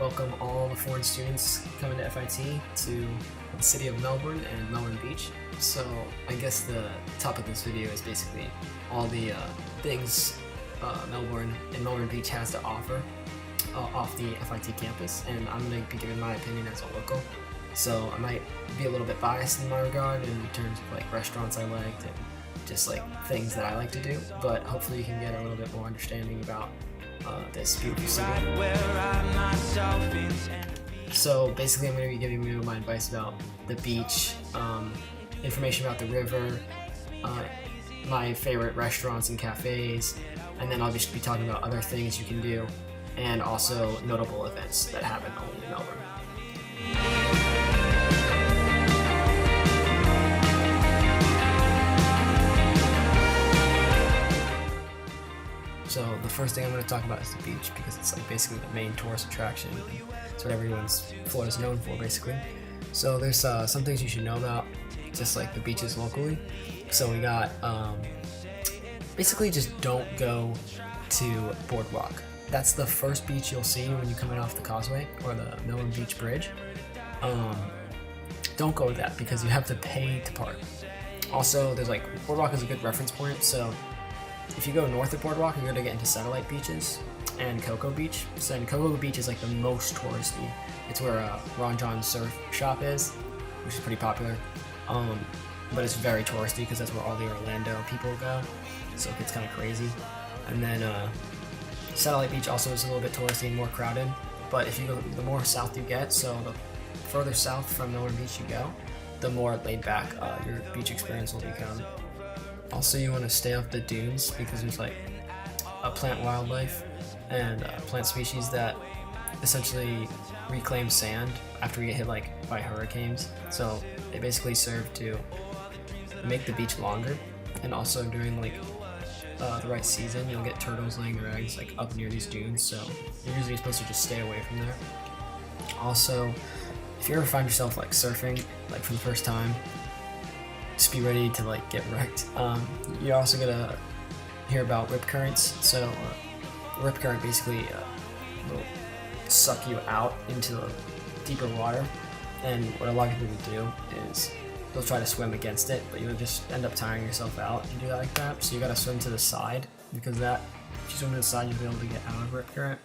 welcome all the foreign students coming to FIT to the city of Melbourne and Melbourne Beach. So I guess the top of this video is basically all the things Melbourne and Melbourne Beach has to offer off the FIT campus, and I'm going to be giving my opinion as a local. So I might be a little bit biased in my regard in terms of like restaurants I liked and just like things that I like to do, but hopefully you can get a little bit more understanding about this beautiful city. So basically I'm going to be giving you my advice about the beach, information about the river, my favorite restaurants and cafes, and then I'll just be talking about other things you can do and also notable events that happen only in Melbourne. So the first thing I'm going to talk about is the beach, because it's like basically the main tourist attraction. It's what Florida's known for, basically. So there's some things you should know about just like the beaches locally. So we got basically just don't go to Boardwalk. That's the first beach you'll see when you're coming off the causeway or the Melbourne Beach Bridge. Don't go to that because you have to pay to park. Also, there's like Boardwalk is a good reference point, so if you go north of Boardwalk, you're going to get into Satellite Beaches and Cocoa Beach. So and Cocoa Beach is like the most touristy. It's where Ron John's surf shop is, which is pretty popular. But it's very touristy because that's where all the Orlando people go. So it gets kind of crazy. And then Satellite Beach also is a little bit touristy and more crowded. But if you go, the more south you get, so the further south from Melbourne Beach you go, the more laid back your beach experience will become. Also, you want to stay off the dunes because there's like a plant wildlife and plant species that essentially reclaim sand after we get hit like by hurricanes. So they basically serve to make the beach longer, and also during like the right season you'll get turtles laying their eggs like up near these dunes, so you're usually supposed to just stay away from there. Also, if you ever find yourself like surfing like for the first time, just be ready to like get wrecked. You're also gonna hear about rip currents. So rip current basically will suck you out into the deeper water, and what a lot of people do is they'll try to swim against it, but you'll just end up tiring yourself out if you do that like that. So you gotta swim to the side, because if you swim to the side you'll be able to get out of rip current,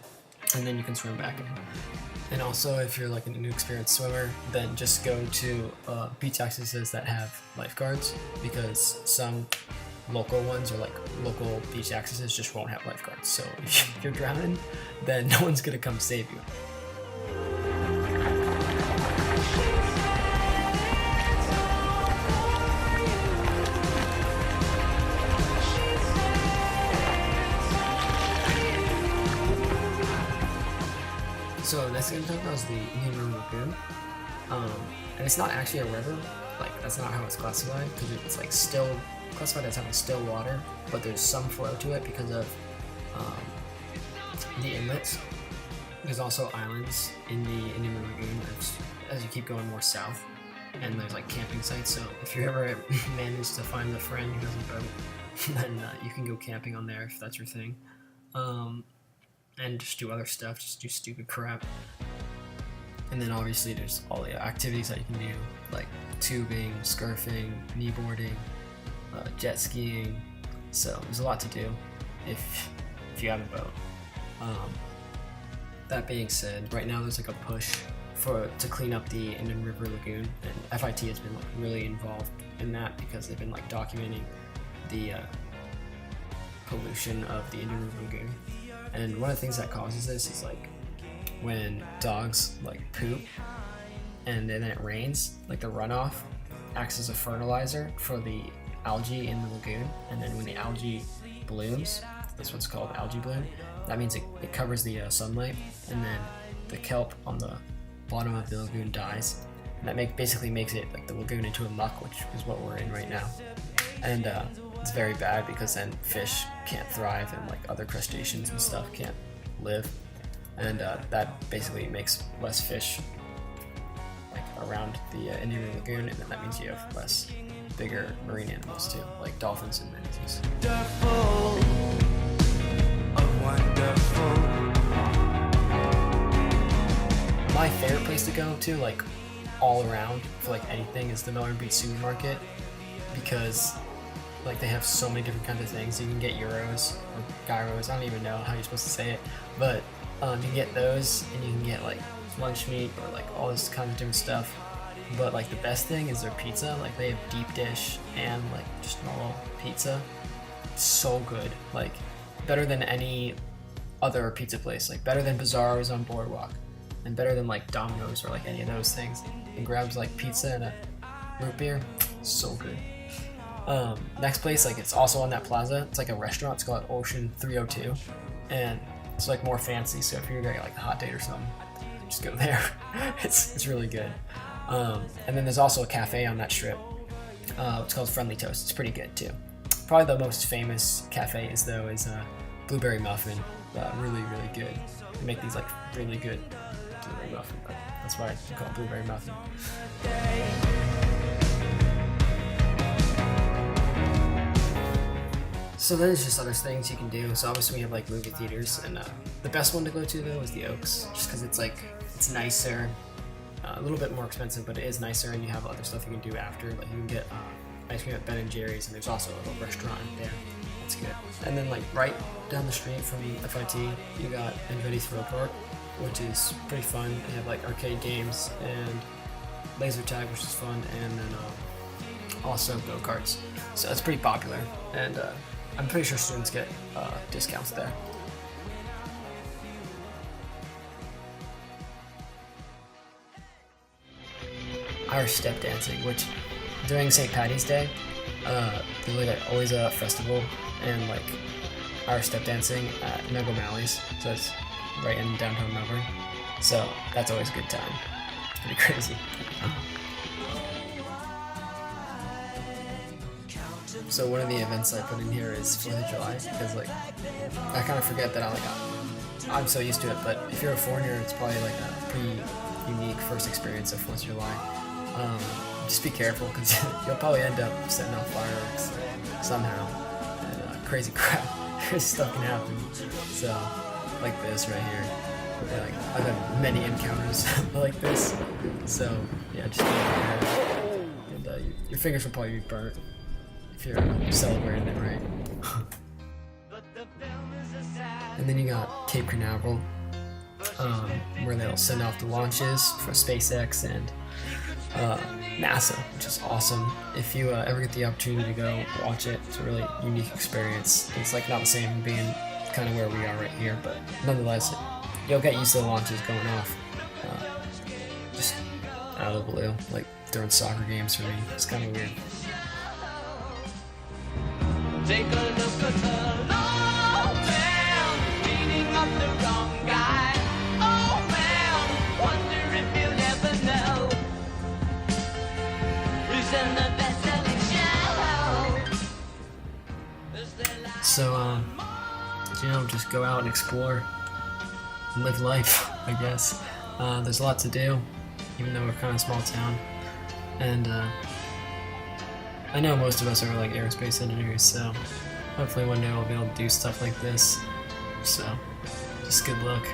and then you can swim back in. And also, if you're like an inexperienced swimmer, then just go to beach accesses that have lifeguards, because some local ones or like local beach accesses just won't have lifeguards. So if you're drowning, then no one's gonna come save you. So the next thing I'm talking about is the Indian River Lagoon, and it's not actually a river. Like that's not how it's classified, because it's like still classified as having still water, but there's some flow to it because of the inlets. There's also islands in the Indian River Lagoon as you keep going more south, and there's like camping sites. So if you ever manage to find a friend who has a boat, then you can go camping on there if that's your thing. And just do other stuff, just do stupid crap. And then obviously there's all the activities that you can do, like tubing, surfing, kneeboarding, jet skiing. So there's a lot to do if you have a boat. That being said, right now there's like a push to clean up the Indian River Lagoon, and FIT has been like really involved in that because they've been like documenting the pollution of the Indian River Lagoon. And one of the things that causes this is like when dogs like poop and then it rains, like the runoff acts as a fertilizer for the algae in the lagoon, and then when the algae blooms, that's what's called algae bloom, that means it covers the sunlight, and then the kelp on the bottom of the lagoon dies, and that basically makes it like the lagoon into a muck, which is what we're in right now. And it's very bad because then fish can't thrive and like other crustaceans and stuff can't live, and that basically makes less fish like around the Indian River Lagoon, and then that means you have less bigger marine animals too, like dolphins and manatees. place to go to, like all around for like anything, is the Melbourne Beach Supermarket, because like they have so many different kinds of things. You can get euros or gyros, I don't even know how you're supposed to say it, but you can get those, and you can get like lunch meat or like all this kind of different stuff. But like the best thing is their pizza. Like they have deep dish and like just normal pizza. It's so good, like better than any other pizza place, like better than Bizarro's on Boardwalk, and better than like Domino's or like any of those things. And grabs like pizza and a root beer, so good. Next place, like it's also on that plaza. It's like a restaurant. It's called Ocean 302, and it's like more fancy. So if you're gonna get like a hot date or something, just go there. It's really good. And then there's also a cafe on that strip. It's called Friendly Toast. It's pretty good too. Probably the most famous cafe is Blueberry Muffin. Really good. They make these like really good blueberry muffin. But that's why I call it Blueberry Muffin. So there's just other things you can do. So obviously we have like movie theaters, and the best one to go to though is the Oaks, just because it's nicer, a little bit more expensive, but it is nicer, and you have other stuff you can do after. Like you can get ice cream at Ben & Jerry's, and there's also a little restaurant there. That's good. And then like right down the street from FIT, you got Inlet's Thrill Park, which is pretty fun. They have like arcade games and laser tag, which is fun, and then also go-karts. So it's pretty popular, and I'm pretty sure students get discounts there. Irish step dancing, which during St. Paddy's Day, there's always a festival and like Irish step dancing at Meg O'Malley's, so it's right in downtown Melbourne. So that's always a good time. It's pretty crazy. So one of the events I put in here is 4th of July, because like I kind of forget that I'm so used to it, but if you're a foreigner, it's probably like a pretty unique first experience of 4th of July. Just be careful, because you'll probably end up setting off fireworks somehow, and crazy crap is stuff can happen. So like this right here, like I've had many encounters like this. So yeah, just be prepared, and your fingers will probably be burnt if you're celebrating it right. And then you got Cape Canaveral, where they'll send off the launches for SpaceX and NASA, which is awesome. If you ever get the opportunity to go watch it, it's a really unique experience. It's like not the same being kind of where we are right here, but nonetheless, you'll get used to the launches going off just out of the blue, like during soccer games for me. It's kind of weird. Take a look at the long man, beating up the wrong guy. Oh man, wonder if you'll ever know who's in the best-selling show. So, just go out and explore and live life, I guess. There's a lot to do, even though we're kind of a small town. And, I know most of us are like aerospace engineers, so hopefully one day we'll be able to do stuff like this. So, just good luck.